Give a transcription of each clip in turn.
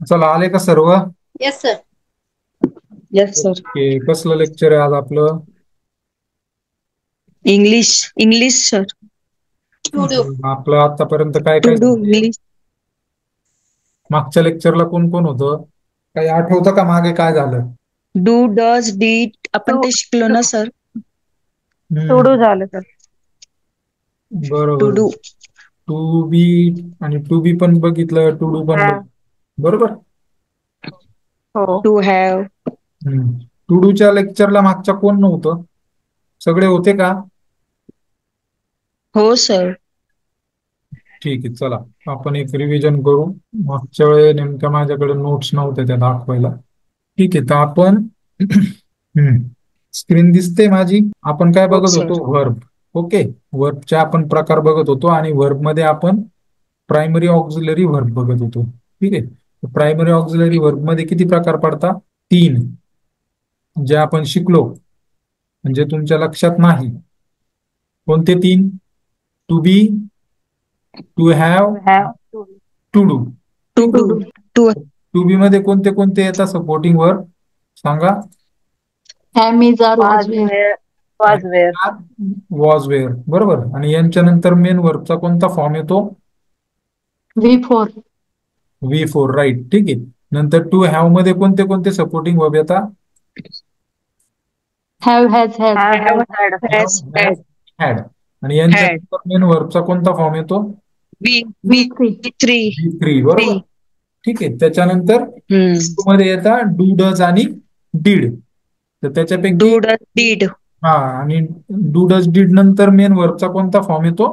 चला आले का सर्व? Yes sir. Yes sir. Okay, कसलं लेक्चर आहे आज आपलं? English. English sir. To do. आपलं आतापर्यंत काय टू काय डू झालंय? इंग्लिश. मागच्या लेक्चरला कोण कोण होतं? काही आठवतं का मागे काय झालं? डू डज डीड आपण ते शिकलो ना सर. हम्म, टू डू झालं सर. टू बरोबर. डू. टू बी आणि टू बी पण बघितलं, टू डू पण हा. बघितलं. बरोबर. हो. To have. टू डूच्या लेक्चरला मागच्या कोण नव्हतं? सगळे होते का? हो सर. ठीक आहे, चला आपण एक रिव्हिजन करू. मागच्या वेळे नेमक्या माझ्याकडे नोट्स नव्हते त्या दाखवायला. ठीक आहे, तर आपण स्क्रीन दिसते माझी. आपण काय हो बघत सर. होतो? वर्ब. ओके, वर्बचे आपण प्रकार बघत होतो आणि वर्ब मध्ये आपण प्रायमरी ऑक्झिलरी वर्ब बघत होतो. ठीक आहे, प्रायमरी ऑक्झिलरी वर्ब मध्ये किती प्रकार पडतात? 3, जे आपण शिकलो. म्हणजे तुमच्या लक्षात नाही कोणते 3? To be, to have, to have. To do. To ठीक डू. आहे. टू. टू बी मध्ये कोणते कोणते येतात सपोर्टिंग वर्ब? सांगा. Am is are was were. Was were. Was were, बरोबर. आणि यांच्या नंतर मेन वर्बचा कोणता फॉर्म येतो? V four. V4, right. ठीक आहे. नंतर टू हॅव मध्ये कोणते कोणते सपोर्टिंग वर्ब येतात? Have has had. Have has had. Had. आणि यांच्या हॅड. नंतर मेन वर्बचा कोणता फॉर्म येतो? V V V three. Three. V3, three. बरोबर. ठीक आहे, त्याच्यानंतर मध्ये येतात डू डज आणि डीड. तर डू त्याच्यापैकी डज डीड. हा, आणि डू डज डीड नंतर मेन वर्बचा कोणता फॉर्म येतो?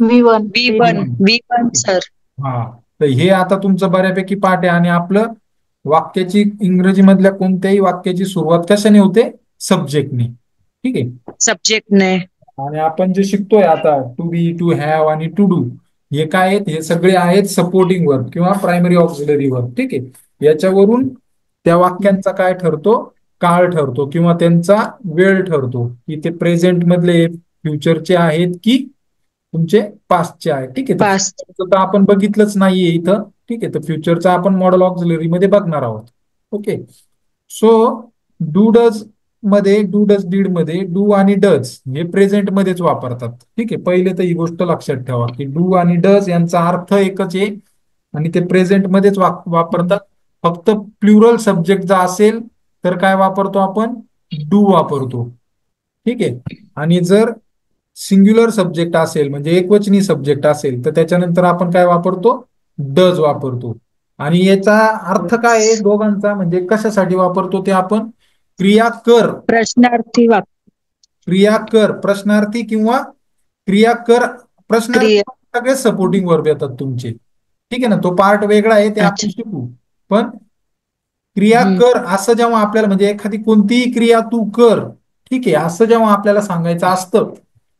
V one. V V one. One. V one sir. हा. तर हे आता तुमचं बऱ्यापैकी पाठ आहे. आणि आपलं वाक्याची, इंग्रजी मधल्या कोणत्याही वाक्याची सुरुवात कशाने होते? सब्जेक्टने. ठीक आहे. सब्जेक्ट ने. आणि आपण जे शिकतोय आता टू बी, टू हॅव आणि टू डू, हे काय आहेत? हे सगळे आहेत सपोर्टिंग वर्ब किंवा प्रायमरी ऑक्झिलरी वर्ब. ठीक आहे. याच्यावरून त्या वाक्यांचा काय ठरतो? काळ ठरतो किंवा त्यांचा वेळ ठरतो, की ते प्रेझेंट मधले, फ्युचरचे आहेत की तुमचे पास्टचे आहेत. ठीक आहे, तर पास. फ्युचरचं तर आपण बघितलंच नाहीये इथं. ठीक आहे, तर फ्युचरचा आपण मॉडेल ऑक्झिलरी मध्ये बघणार आहोत. ओके. सो डू डज मध्ये, डू डज डीड मध्ये डू आणि डज हे प्रेझेंट मध्येच वापरतात. ठीक आहे, पहिले तर ही गोष्ट लक्षात ठेवा की डू आणि डज यांचा अर्थ एकच आहे आणि ते प्रेझेंट मध्येच वापरतात. फक्त प्लुरल सब्जेक्ट जर असेल तर काय वापरतो आपण? डू वापरतो. ठीक आहे. आणि जर सिंग्युलर सब्जेक्ट असेल, म्हणजे एकवचनी सब्जेक्ट असेल, तर त्याच्यानंतर आपण काय वापरतो? डज वापरतो. आणि याचा अर्थ काय आहे दोघांचा, म्हणजे कशासाठी वापरतो ते आपण? क्रिया कर. प्रश्नार्थी वाक्य. क्रिया कर प्रश्नार्थी किंवा क्रिया कर प्रश्नार्थी, क्रिया. सगळे सपोर्टिंग वर्ब येतात तुमचे. ठीक आहे ना, तो पार्ट वेगळा आहे, ते आपण अच्छा. शिकू. पण क्रिया हम्म. कर असं जेव्हा आपल्याला, म्हणजे एखादी कोणतीही क्रिया तू कर, ठीक आहे, असं जेव्हा आपल्याला सांगायचं असतं,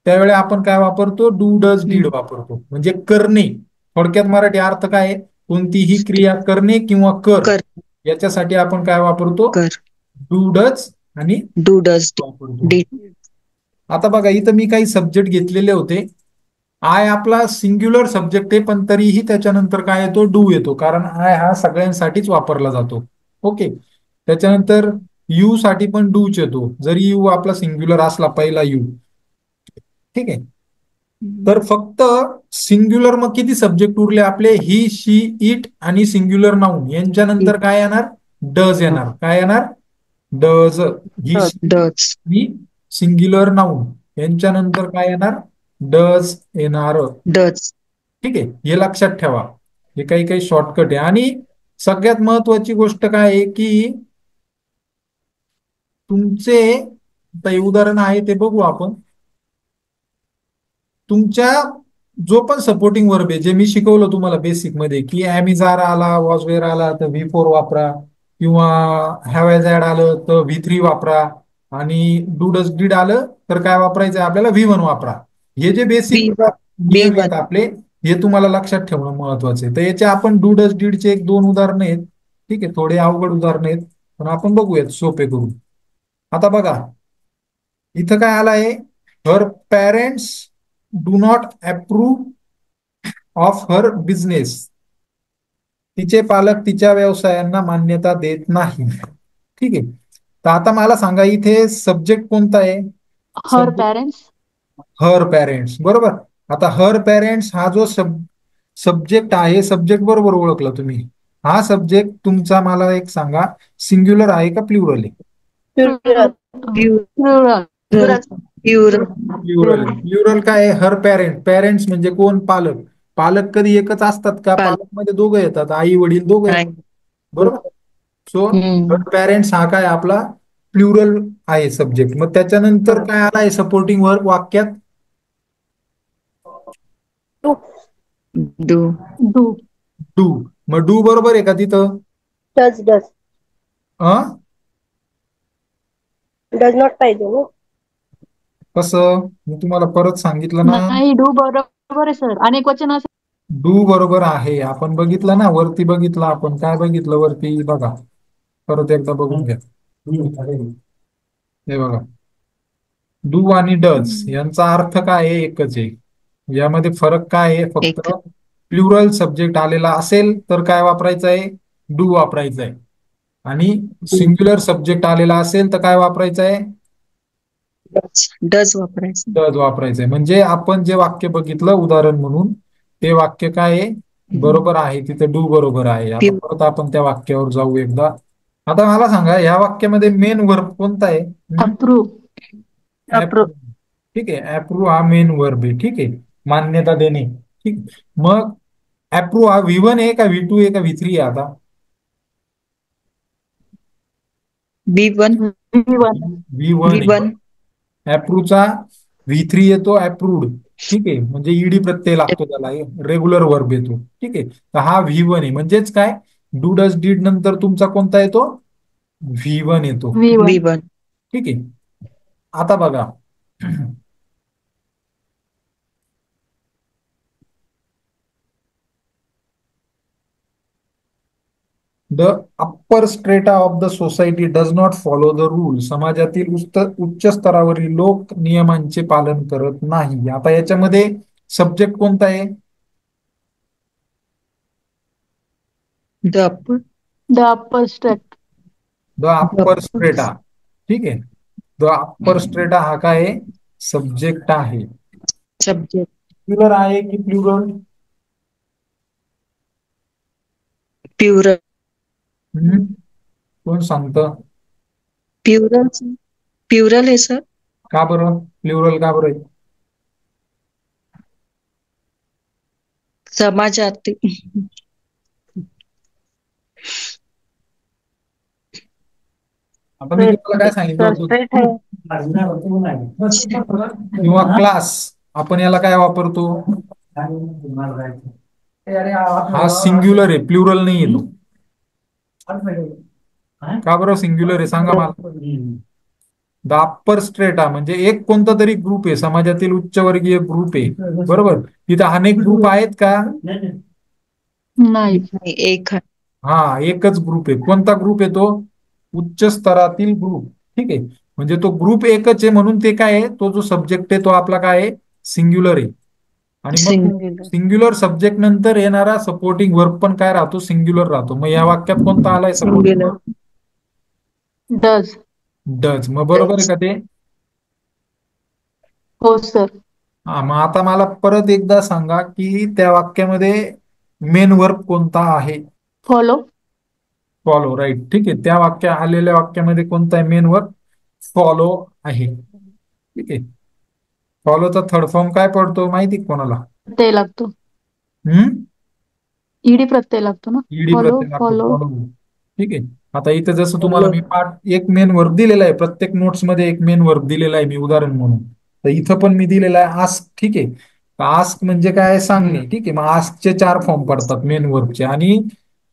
त्यावेळी आपण काय वापरतो? डू डज डीड हम्म. वापरतो, म्हणजे करणे. थोडक्यात मराठी अर्थ काय आहे? कोणतीही क्रिया करणे किंवा कर, कर. याच्यासाठी आपण काय वापरतो? कर. डू डज आणि डू डज वापरतो. डीड. आता बघा, इथं मी काही सब्जेक्ट घेतलेले होते. आय आपला सिंग्युलर सब्जेक्ट आहे, पण तरीही त्याच्यानंतर काय येतो? डू येतो, कारण आय हा सगळ्यांसाठीच वापरला जातो. ओके. त्याच्यानंतर यू साठी पण डूच येतो, जरी यू आपला सिंग्युलर असला, पहिला यू. ठीक आहे. तर फक्त सिंग्युलर मग किती सब्जेक्ट उरले आपले? ही, शी, इट आणि सिंग्युलर नाऊन. यांच्या नंतर काय येणार? डज येणार. काय येणार? डज. He, she does. आणि सिंग्युलर नाऊन यांच्या नंतर काय येणार? डज येणार. डज. ठीक आहे, हे लक्षात ठेवा. हे काही काही शॉर्टकट आहे. आणि सगळ्यात महत्वाची गोष्ट काय आहे की तुमचे, आता हे उदाहरण आहे ते बघू आपण. तुमच्या जो पण सपोर्टिंग वर्ब आहे, जे मी शिकवलं तुम्हाला बेसिक मध्ये, की ॲमिजार आला, वॉजवेअर आला तर V4 वापरा, किंवा हॅव एज ऍड आलं तर V3 वापरा, आणि डू डज डीड आलं तर काय वापरायचं आपल्याला? V1 वापरा. हे जे बी बेसिक वन. बी नियम आहेत वन. आपले, हे तुम्हाला लक्षात ठेवणं महत्वाचं आहे. तर याचे आपण डू डज डीडचे एक दोन उदाहरणं आहेत. ठीक आहे, थोडे अवघड उदाहरणं आहेत, पण आपण बघूयात सोपे करून. आता बघा, इथं काय आलं आहे? Her parents do not approve of her business. तिचे पालक तिच्या व्यवसायांना मान्यता देत नाही. ठीक आहे. तर आता मला सांगा इथे सब्जेक्ट कोणता आहे? हर पेरेंट्स. हर पेरेंट्स, बरोबर. आता हर पेरेंट्स हा जो सब्जेक्ट आहे, सब्जेक्ट बरोबर ओळखला तुम्ही. हा सब्जेक्ट तुमचा मला एक सांगा, सिंग्युलर आहे का प्लुरल आहे? प्लुरल. प्युरल. प्लुरल. प्लुरल काय आहे? हर पेरेंट. पेरेंट्स म्हणजे कोण? पालक. पालक कधी एकच असतात का? पालक. पालक मध्ये दोघं येतात, आई वडील दोघं नाही. येतात, बरोबर. सो हम्म. हर पेरेंट्स हा काय आपला प्लुरल आहे सब्जेक्ट. मग त्याच्यानंतर काय आला आहे सपोर्टिंग वर्ब वाक्यात? डू. डू. डू. मग डू बरोबर आहे का तिथं? डज डज नॉट पाहिजे ना. कसं? मी तुम्हाला परत सांगितलं ना, नाही, डू बरोबर आहे सर. अनेक वचन असेल. डू बरोबर आहे. आपण बघितलं ना वरती, बघितलं आपण काय बघितलं वरती, बघा परत एकदा बघून घ्या. हे बघा, डू आणि डज यांचा अर्थ काय आहे? एकच आहे. यामध्ये फरक काय आहे? फक्त एक. प्लुरल सब्जेक्ट आलेला असेल तर काय वापरायचं आहे? डू वापरायचं आहे. आणि सिंग्युलर सब्जेक्ट आलेला असेल तर काय वापरायचं आहे? डज वापरायचं. डज वापरायचं आहे. म्हणजे आपण जे वाक्य बघितलं उदाहरण म्हणून, ते वाक्य काय आहे? बरोबर आहे. तिथे डू बरोबर आहे. आता परत आपण त्या वाक्यावर जाऊ एकदा. आता मला सांगा या वाक्यामध्ये मेन वर्ब कोणता आहे? अप्रूव्ह. Approve. ठीक आहे. अप्रूव्ह हा मेन वर्ब आहे. ठीक आहे, मान्यता देणे. ठीक. मग अप्रूव्ह हा V1 आहे का V2 आहे का V3 आहे? आता V1. V1 V1. आहे. अप्रूव्हचा V3 येतो अप्रूव्ड. ठीक आहे, म्हणजे ईडी प्रत्यय लागतो त्याला, रेग्युलर वर्ब येतो. ठीक आहे. तर हा V1 आहे. म्हणजेच काय, डू डज डीड नंतर तुमचा कोणता येतो? V1 येतो. V1. ठीक आहे. आता बघा, the upper strata of the society does not follow the rule. समाजातील उच्च स्तरावरील लोक नियमांचे पालन करत नाही. आता याच्यामध्ये सब्जेक्ट कोणता आहे? The upper. The upper state. The upper strata. ठीक आहे. द अप्पर स्ट्रेटा हा काय आहे? सब्जेक्ट आहे. सब्जेक्ट. प्लुरल आहे की प्लुरल? प्युरल. कोण सांगतं? प्युरल. प्युरल आहे सर. का बरं प्लुरल का बरं? समाजातील. आता मी तुम्हाला काय सांगितलं होतं? किंवा क्लास, आपण याला काय वापरतो? हा सिंग्युलर आहे, प्लुरल नाही येतो. का बरं सिंग्युलर आहे सांगा मला. द अप्पर स्ट्रेटा म्हणजे एक कोणता तरी ग्रुप आहे, समाजातील उच्चवर्गीय ग्रुप आहे, बरोबर. तिथं अनेक ग्रुप आहेत का? नाही. एक. हा, एकच ग्रुप आहे. कोणता ग्रुप आहे तो? उच्च स्तरातील ग्रुप. ठीक आहे. म्हणजे तो ग्रुप एकच आहे, म्हणून ते काय आहे, तो जो सब्जेक्ट आहे तो आपला काय आहे? सिंग्युलर आहे. आणि मग सिंग्युलर सब्जेक्ट नंतर येणारा सपोर्टिंग वर्ब पण काय राहतो? सिंग्युलर राहतो. मग या वाक्यात कोणता आलाय सपोर्टिंग वर्ब? डज. डज. मग बरोबर आहे का ते? हो सर. हा, मग आता मला परत एकदा सांगा की त्या वाक्यामध्ये मेन वर्ब कोणता आहे? फॉलो. फॉलो. राईट. ठीक आहे. त्या आलेल्या वाक्यामध्ये कोणता आहे मेन वर्ब? फॉलो आहे. ठीक आहे. फॉलोचा थर्ड फॉर्म काय पडतो माहिती कोणाला? प्रत्यय लागतो. ईडी प्रत्यय लागतो ना. ED follow. प्रत्यय लागतो. फॉलो. फॉलो. ठीक आहे. आता इथं जसं तुम्हाला मी एक मेन वर्ब दिलेला आहे, प्रत्येक नोट्स मध्ये एक मेन वर्ब दिलेला आहे मी उदाहरण म्हणून. तर इथं पण मी दिलेला आहे आस्क. ठीक आहे. आस्क म्हणजे काय? सांगणे. ठीक आहे. मग आस्कचे 4 फॉर्म पडतात मेन वर्बचे, आणि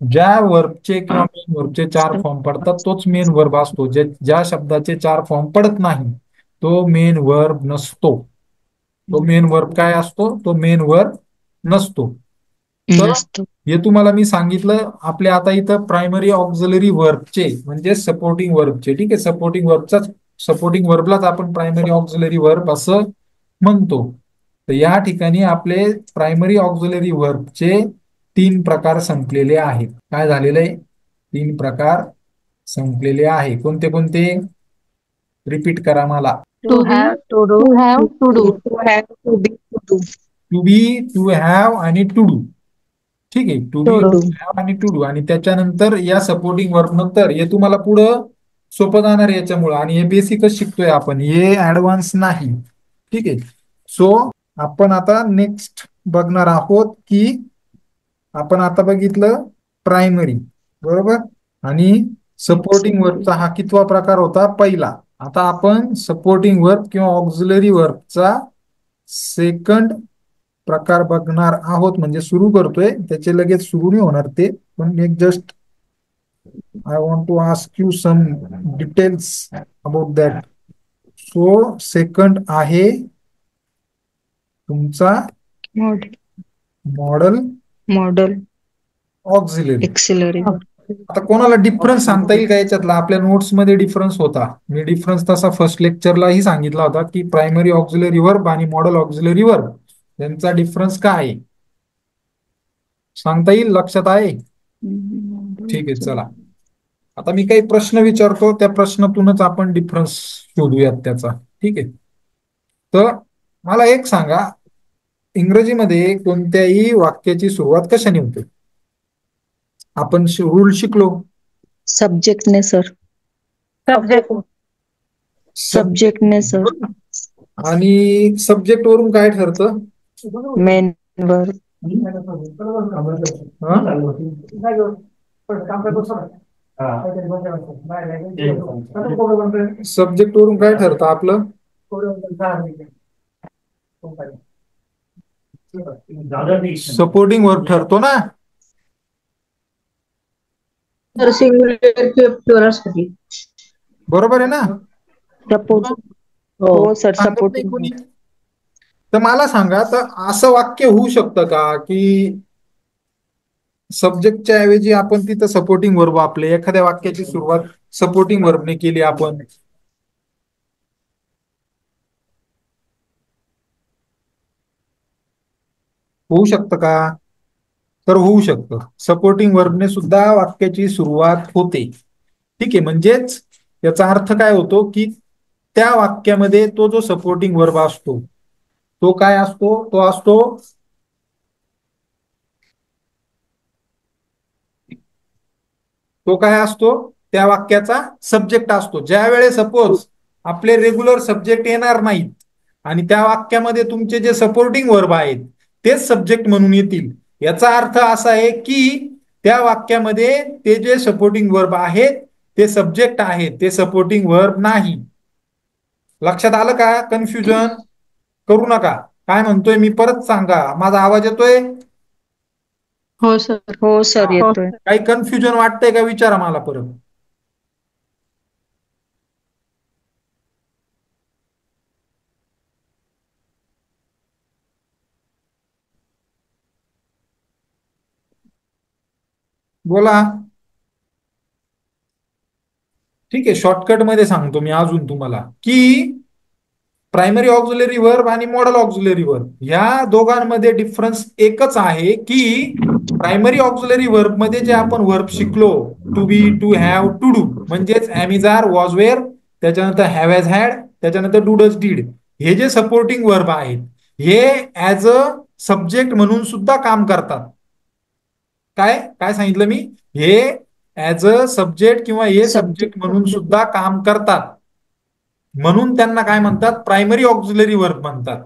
ज्या वर्बचे किंवा मेन वर्बचे 4 फॉर्म पडतात तोच मेन वर्ब असतो. ज्या शब्दाचे 4 फॉर्म पडत नाही तो मेन वर्ब नसतो. तो मेन वर्ब काय असतो? तो मेन वर्ब नसतो. तर हे तुम्हाला मी सांगितलं. आपले आता इथं प्रायमरी ऑक्झिलरी वर्बचे म्हणजे सपोर्टिंग वर्बचे. ठीक आहे. सपोर्टिंग वर्बलाच आपण प्रायमरी ऑक्झिलरी वर्ब असं म्हणतो. तर या ठिकाणी आपले प्रायमरी ऑक्झिलरी वर्बचे तीन प्रकार संपलेले आहेत. काय झालेलं आहे? तीन प्रकार संपलेले आहे. कोणते कोणते? रिपीट करा मला. To be, to have, to do. To have, to be, to do. To be, to have आणि टू डू. ठीक आहे. To be, to to do. Have आणि टू डू. आणि त्याच्यानंतर या सपोर्टिंग वर्ब नंतर हे तुम्हाला पुढं सोपं जाणार आहे याच्यामुळं. आणि हे बेसिकच शिकतोय आपण, हे ऍडव्हान्स नाही. ठीक आहे. सो आपण आता नेक्स्ट बघणार आहोत की आपण आता बघितलं प्रायमरी, बरोबर, आणि सपोर्टिंग वर्बचा हा कितवा प्रकार होता? पहिला. आता आपण सपोर्टिंग वर्ब किंवा ऑक्झिलरी वर्बचा सेकंड प्रकार बघणार आहोत. म्हणजे सुरू करतोय, त्याचे लगेच सुरू नाही होणार ते, पण एक just I want to ask you some details about that. So second आहे तुमचा model, model model auxiliary. Auxiliary. आता कोणाला डिफरन्स सांगता येईल का याच्यातला? आपल्या नोट्स मध्ये डिफरन्स होता. मी डिफरन्स तसा फर्स्ट लेक्चरलाही सांगितला होता की प्रायमरी ऑक्झिलरी वर्ब आणि मॉडल ऑक्झिलरी वर्ब यांचा डिफरन्स काय आहे? सांगता येईल? लक्षात आहे? ठीक आहे, चला. आता मी काही प्रश्न विचारतो, त्या प्रश्नातूनच आपण डिफरन्स शोधूयात त्याचा. ठीक आहे. तर मला एक सांगा, इंग्रजीमध्ये कोणत्याही वाक्याची सुरुवात कशाने होते? आपण रूल शिकलो. सब्जेक्टने सर. सब्जेक्ट. सब्जेक्टने सर. आणि सब्जेक्ट वरून काय ठरतं? Main verb. सब्जेक्ट वरून काय ठरतं आपलं? सपोर्टिंग वर्ब ठरतो ना. तर सिंग्युलर प्लुरलसाठी. बरोबर आहे ना? सपोर्ट. हो. हो सर, सांगत नाही सपोर्टिंग. कोणी. तर मला सांगा, तर असं वाक्य होऊ शकतं का की सब्जेक्टच्या ऐवजी आपण तिथं सपोर्टिंग वर्ब वापरले, एखाद्या वाक्याची सुरुवात सपोर्टिंग वर्बने केली आपण? होऊ शकतं का? तर होऊ शकतं. सपोर्टिंग वर्बने सुद्धा वाक्याची सुरुवात होते. ठीक आहे. म्हणजेच याचा अर्थ काय होतो की त्या वाक्यामध्ये तो जो सपोर्टिंग वर्ब असतो तो काय असतो? तो असतो तो काय असतो? त्या वाक्याचा सब्जेक्ट असतो. ज्या वेळेस सपोज आपले रेग्युलर सब्जेक्ट येणार नाहीत आणि त्या वाक्यामध्ये तुमचे जे सपोर्टिंग वर्ब आहेत तेच सब्जेक्ट म्हणून येतील, याचा अर्थ असा आहे की त्या वाक्यामध्ये ते जे सपोर्टिंग वर्ब आहेत ते सब्जेक्ट आहेत, ते सपोर्टिंग वर्ब नाही. लक्षात आलं का? कन्फ्युजन करू नका. काय म्हणतोय मी परत सांगा. माझा आवाज येतोय? हो सर. हो सर, हा. येतोय. काही कन्फ्युजन वाटतंय का? विचारा मला परत. बोला. ठीक आहे. शॉर्टकट मध्ये सांगतो मी अजून तुम्हाला की प्रायमरी ऑक्झिलरी वर्ब आणि मॉडल ऑक्झिलरी वर्ब या दोघांमध्ये डिफरन्स एकच आहे की प्रायमरी ऑक्झिलरी वर्ब मध्ये जे आपण वर्ब शिकलो, to be, to have, to do, म्हणजेच am is are, was were, त्याच्यानंतर हॅव हॅज हॅड, त्याच्यानंतर डू डज डीड, हे जे सपोर्टिंग वर्ब आहेत हे ऍज अ सब्जेक्ट म्हणून सुद्धा काम करतात. काय काय सांगितलं मी? हे ऍज अ सब्जेक्ट किंवा हे सब्जेक्ट म्हणून सुद्धा काम करतात. म्हणून त्यांना काय म्हणतात? प्रायमरी ऑक्झिलरी वर्ब म्हणतात.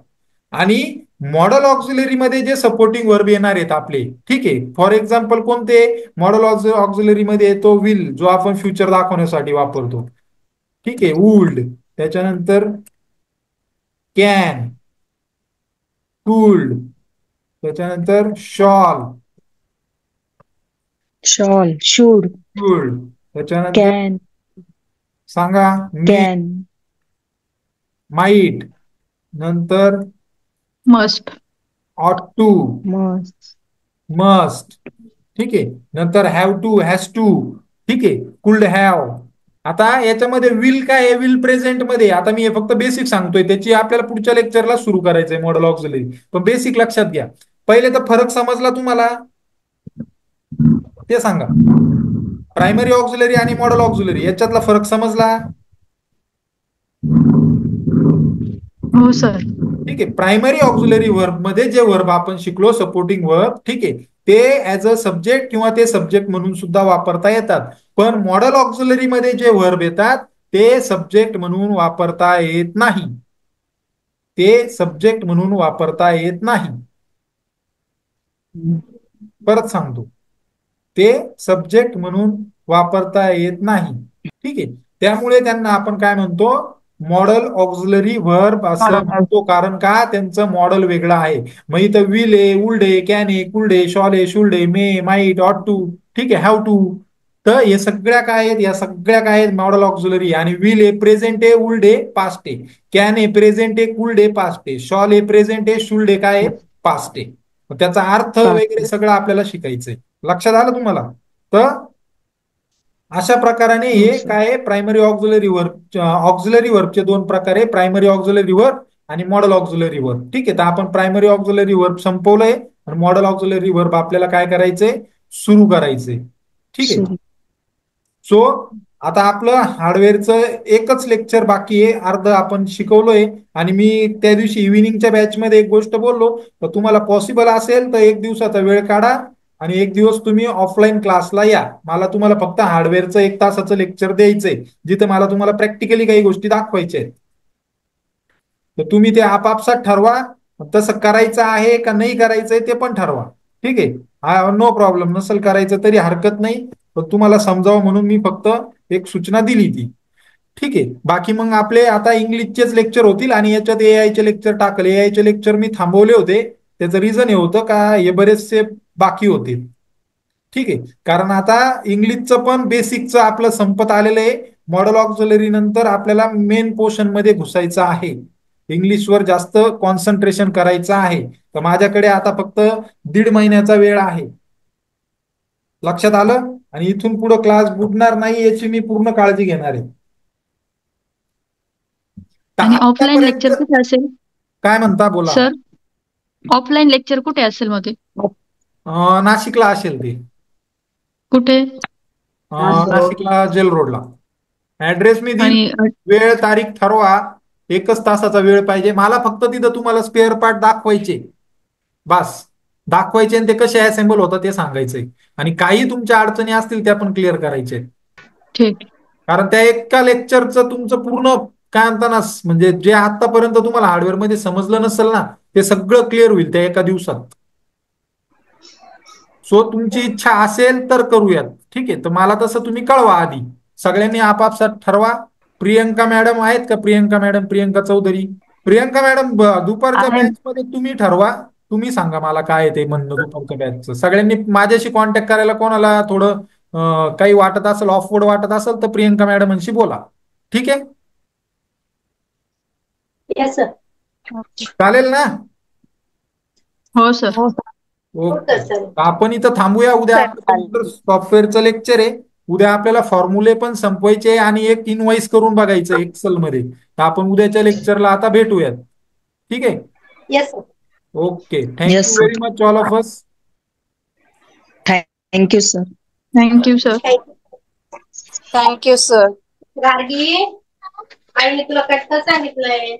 आणि मॉडल ऑक्झिलरी मध्ये जे सपोर्टिंग वर्ब येणार आहेत आपले, ठीक आहे, फॉर एक्झाम्पल कोणते? मॉडल ऑक्झिलरी मध्ये येतो विल, जो आपण फ्युचर दाखवण्यासाठी वापरतो. ठीक आहे. वुल्ड, त्याच्यानंतर कॅन, कुल्ड, त्याच्यानंतर शॉल, शॉल, शूड, शुड, त्याच्यानंतर कॅन, सांगा मी, कॅन, माईट, नंतर मस्ट, ऑट टू, मस्ट, मस्ट. ठीक आहे. नंतर हॅव टू, हॅज टू. ठीक आहे. Cooled have. आता याच्यामध्ये विल काय आहे? विल प्रेझेंट मध्ये. आता मी हे फक्त बेसिक सांगतोय, त्याची आपल्याला पुढच्या लेक्चरला सुरू करायचंय मॉडल ऑक्झिलरी, पण बेसिक लक्षात घ्या. पहिले तर फरक समजला तुम्हाला? ते सांगा. प्रायमरी ऑक्झिलरी आणि मॉडेल ऑक्झिलरी याच्यातला फरक समजला? हो सर. ठीक आहे. प्रायमरी ऑक्झिलरी वर्ब मध्ये जे वर्ब आपण शिकलो सपोर्टिंग वर्ब, ठीक आहे, ते ऍज अ सब्जेक्ट किंवा ते सब्जेक्ट म्हणून सुद्धा वापरता येतात. पण मॉडेल ऑक्झिलरी मध्ये जे वर्ब येतात ते सब्जेक्ट म्हणून वापरता येत नाही. ते सब्जेक्ट म्हणून वापरता येत नाही. परत सांगतो, ते सब्जेक्ट म्हणून वापरता येत नाही. ठीक आहे. त्यामुळे त्यांना आपण काय म्हणतो, मॉडेल ऑक्झिलरी व्हर्ब असं म्हणतो. कारण का, त्यांचं मॉडेल वेगळं आहे. मग इथं विल ए, वुल्ड ए, कॅन ए, कुल्ड ए, शॉल ए, शुल्ड ए, मे, माईट, ऑट टू, ठीक आहे, हॅव टू. तर हे सगळ्या काय आहेत, या सगळ्या काय आहेत मॉडेल ऑक्झिलरी. आणि विल ए प्रेझेंट ए, वुल्ड ए पास्ट ए, कॅन ए प्रेझेंट ए, कुल्ड ए पास्ट ए, शॉल ए प्रेझेंट ए, शुल्ड ए काय आहे पास्ट ए. त्याचा अर्थ वगैरे सगळं आपल्याला शिकायचंय. लक्षात आलं तुम्हाला? तर अशा प्रकाराने हे काय, प्रायमरी ऑक्झिलरी वर्ब, ऑक्झिलरी वर्बचे दोन प्रकार आहे, प्रायमरी ऑक्झिलरी वर्ब आणि मॉडेल ऑक्झिलरी वर्ब. ठीक आहे. तर आपण प्रायमरी ऑक्झिलरी वर्ब संपवलंय आणि मॉडेल ऑक्झिलरी वर्ब आपल्याला काय करायचंय, सुरू करायचंय. ठीक आहे. सो आता आपलं हार्डवेअरचं एकच लेक्चर बाकी आहे, अर्ध आपण शिकवलोय. आणि मी त्या दिवशी इव्हिनिंगच्या बॅचमध्ये एक गोष्ट बोललो, तर तुम्हाला पॉसिबल असेल तर एक दिवसाचा वेळ काढा आणि एक दिवस तुम्ही ऑफलाईन क्लासला या. मला तुम्हाला फक्त हार्डवेअरचं 1 तासाचं लेक्चर द्यायचंय, जिथे मला तुम्हाला प्रॅक्टिकली काही गोष्टी दाखवायच्या आहेत. तर तुम्ही ते आपापसात ठरवा, तसं करायचं आहे का नाही करायचंय ते पण ठरवा. ठीक आहे. हा नो प्रॉब्लेम, नसेल करायचं तरी हरकत नाही, पण तुम्हाला समजावं म्हणून मी फक्त एक सूचना दिली ती. ठीक आहे. बाकी मग आपले आता इंग्लिशचेच लेक्चर होतील आणि याच्यात एआयचे लेक्चर टाकले. एआयचे लेक्चर मी थांबवले होते, त्याचं रिझन हे होतं का हे बरेचसे बाकी होते. ठीक आहे. कारण आता इंग्लिशचं पण बेसिकचं आपलं संपत आलेलं आहे. मॉडेल ऑक्झिलरी नंतर आपल्याला मेन पोर्शन मध्ये घुसायचं आहे. इंग्लिशवर जास्त कॉन्सन्ट्रेशन करायचं आहे. तर माझ्याकडे आता फक्त 1.5 महिन्याचा वेळ आहे. लक्षात आलं? आणि इथून पुढे क्लास बुडणार नाही याची मी पूर्ण काळजी घेणार आहे. आणि ऑफलाईन लेक्चर कुठे असेल? काय म्हणता, बोला सर, ऑफलाईन लेक्चर कुठे असेल मध्ये? नाशिकला असेल ते. कुठे? नाशिकला जेल रोडला. ऍड्रेस मी देईल, आणि वेळ तारीख ठरवा. 1च तासाचा वेळ पाहिजे मला फक्त. तिथं तुम्हाला स्पेअर पार्ट दाखवायचे, बस दाखवायचे, आणि ते कसे असेंबल होतं ते सांगायचंय. आणि काही तुमच्या अडचणी असतील त्या पण क्लिअर करायचे. ठीक. कारण त्या एका लेक्चरचं तुमचं पूर्ण काय म्हणता ना, म्हणजे जे आतापर्यंत तुम्हाला हार्डवेअर मध्ये समजलं नसेल ना, ते सगळं क्लिअर होईल त्या एका दिवसात. सो तुमची इच्छा असेल तर करूयात. ठीक आहे. तर मला तसं तुम्ही कळवा आधी. सगळ्यांनी आपापसात ठरवा. प्रियंका मॅडम आहेत का? प्रियंका मॅडम, प्रियंका चौधरी. प्रियंका मॅडम, दुपारच्या बॅच मध्ये तुम्ही ठरवा. तुम्ही सांगा मला काय ते म्हणणं दुपारच्या बॅचचं. सगळ्यांनी माझ्याशी कॉन्टॅक्ट करायला, कोणाला थोडं काही वाटत असेल, ऑफवर्ड वाटत असेल, तर प्रियंका मॅडमांशी बोला. ठीक आहे. Yes sir. चालेल ना? हो सर. ओके. आपण इथं थांबूया. उद्या आपलं सॉफ्टवेअरचं लेक्चर आहे. उद्या आपल्याला फॉर्म्युले पण संपवायचे आणि एक इनवाइस करून बघायचं एक्सेल मध्ये. तर आपण उद्याच्या लेक्चरला आता भेटूयात. ठीक आहे. Yes sir. Okay. Thank you Yes, sir. Very much all of us. Thank you sir. Thank you sir. Thank you sir. Gargi, आईने तुला कट्ट सांगितलंय.